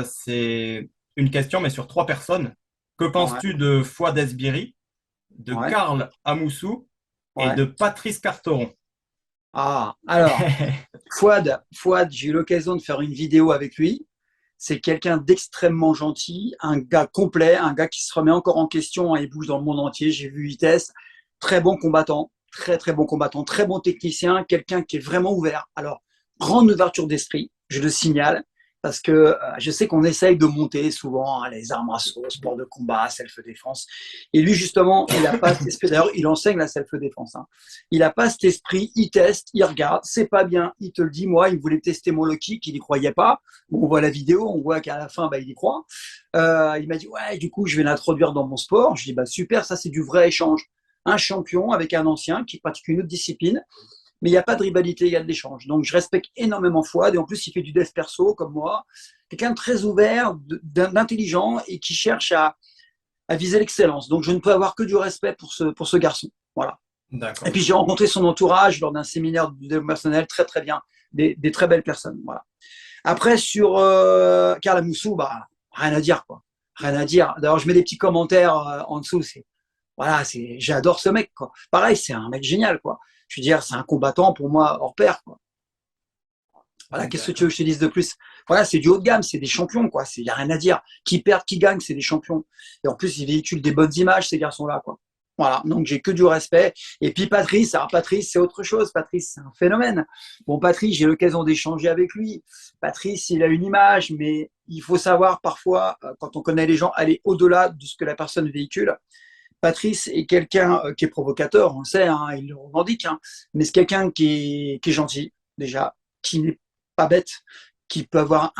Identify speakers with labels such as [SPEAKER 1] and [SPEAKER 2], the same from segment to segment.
[SPEAKER 1] C'est une question, mais sur trois personnes. Que
[SPEAKER 2] Ouais,
[SPEAKER 1] penses-tu de Fouad Esbiri, de
[SPEAKER 2] ouais,
[SPEAKER 1] Karl Amoussou et
[SPEAKER 2] ouais.
[SPEAKER 1] de Patrice Carteron?
[SPEAKER 2] Ah, alors, Fouad, j'ai eu l'occasion de faire une vidéo avec lui. C'est quelqu'un d'extrêmement gentil, un gars complet, un gars qui se remet encore en question, hein, il bouge dans le monde entier. J'ai vu Vitesse, très bon combattant, très très bon combattant, très bon technicien, quelqu'un qui est vraiment ouvert. Alors, grande ouverture d'esprit, je le signale, parce que je sais qu'on essaye de monter souvent hein, les arts martiaux, sport de combat, self-défense. Et lui, justement, il n'a pas cet esprit. D'ailleurs, il enseigne la self-défense. Hein. Il n'a pas cet esprit, il teste, il regarde, c'est pas bien, il te le dit. Moi, il voulait tester mon low kick, il n'y croyait pas. Bon, on voit la vidéo, on voit qu'à la fin, bah, il y croit. Il m'a dit, ouais, du coup, je vais l'introduire dans mon sport. Je dis, bah, super, ça, c'est du vrai échange. Un champion avec un ancien qui pratique une autre discipline, mais il n'y a pas de rivalité, il y a de l'échange. Donc, je respecte énormément Fouad, et en plus, il fait du dev perso, comme moi. Quelqu'un de très ouvert, d'intelligent, et qui cherche à viser l'excellence. Donc, je ne peux avoir que du respect pour ce garçon. Voilà. Et
[SPEAKER 1] D'accord.
[SPEAKER 2] puis, j'ai rencontré son entourage lors d'un séminaire de développement personnel, très, très bien. Des très belles personnes. Voilà. Après, sur Karl Amoussou, bah, rien à dire, quoi. Rien à dire. D'ailleurs, je mets des petits commentaires en dessous. Voilà, j'adore ce mec, quoi. Pareil, c'est un mec génial, quoi. Je veux dire, c'est un combattant pour moi hors pair, quoi. Voilà, qu'est-ce que tu veux
[SPEAKER 1] D'accord.
[SPEAKER 2] que je te dise de plus? Voilà, c'est du haut de gamme, c'est des champions, quoi. Il n'y a rien à dire. Qui perdent, qui gagnent, c'est des champions. Et en plus, ils véhiculent des bonnes images, ces garçons-là, quoi. Voilà, donc j'ai que du respect. Et puis Patrice, alors Patrice, c'est autre chose. Patrice, c'est un phénomène. Bon, Patrice, j'ai l'occasion d'échanger avec lui. Patrice, il a une image, mais il faut savoir parfois, quand on connaît les gens, aller au-delà de ce que la personne véhicule. Patrice est quelqu'un qui est provocateur, on le sait, hein, il le revendique, hein, mais c'est quelqu'un qui est gentil, déjà, qui n'est pas bête, qui peut avoir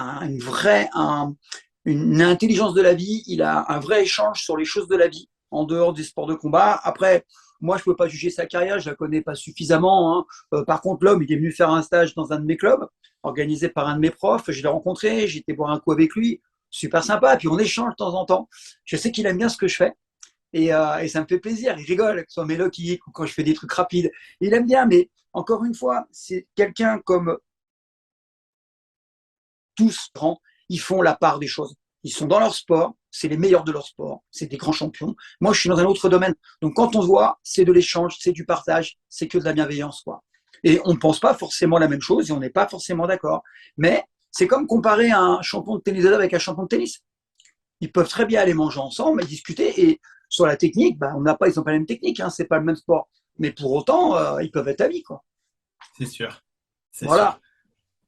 [SPEAKER 2] une intelligence de la vie, il a un vrai échange sur les choses de la vie, en dehors des sports de combat. Après, moi, je ne peux pas juger sa carrière, je ne la connais pas suffisamment. Hein. Par contre, l'homme, il est venu faire un stage dans un de mes clubs, organisé par un de mes profs, je l'ai rencontré, j'ai été boire un coup avec lui, super sympa, puis on échange de temps en temps. Je sais qu'il aime bien ce que je fais. Et ça me fait plaisir. Il rigole, que ce soit Mélo qui ou quand je fais des trucs rapides. Il aime bien, mais encore une fois, c'est quelqu'un comme tous grands, ils font la part des choses. Ils sont dans leur sport, c'est les meilleurs de leur sport, c'est des grands champions. Moi, je suis dans un autre domaine. Donc, quand on se voit, c'est de l'échange, c'est du partage, c'est que de la bienveillance, quoi. Et on ne pense pas forcément la même chose et on n'est pas forcément d'accord. Mais c'est comme comparer un champion de tennis avec un champion de tennis. Ils peuvent très bien aller manger ensemble et discuter. Et sur la technique, bah, ils n'ont pas la même technique, hein, c'est pas le même sport. Mais pour autant, ils peuvent être amis, quoi.
[SPEAKER 1] C'est sûr. C'est sûr.
[SPEAKER 2] Voilà.